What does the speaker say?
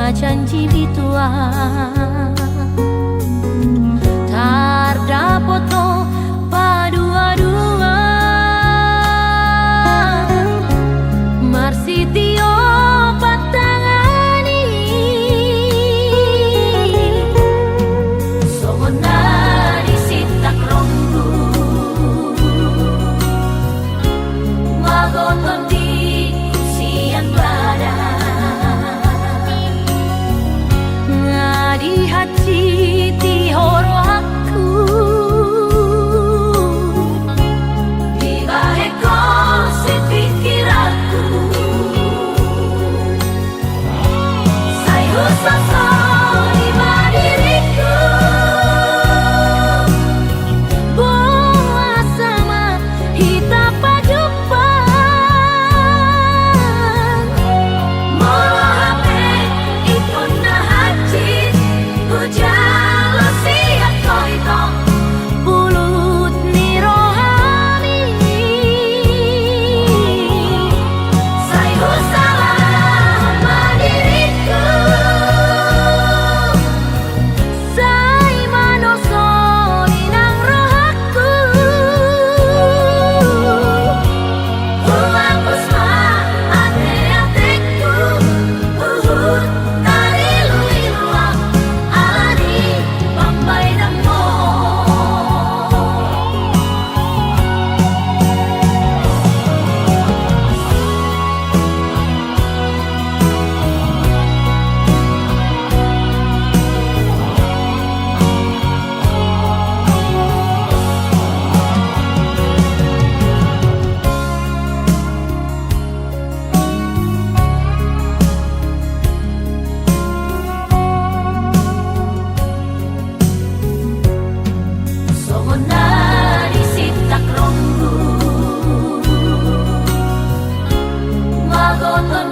janji bitua terdapat no padua-dua marsitio patangani somonari sitak rombu magoton di kusian badan ngadi hati ti horo aku di baheko si pikiranku sayu sasa di diriku boa sama hita pajupan mohame ikon na hati ujalo siap koito bulut ni rohani sayu salah diriku say manoso inang rohaku hapus ma ate-ateku tari luiluang alani pambay mo somonari sitak rombu magoton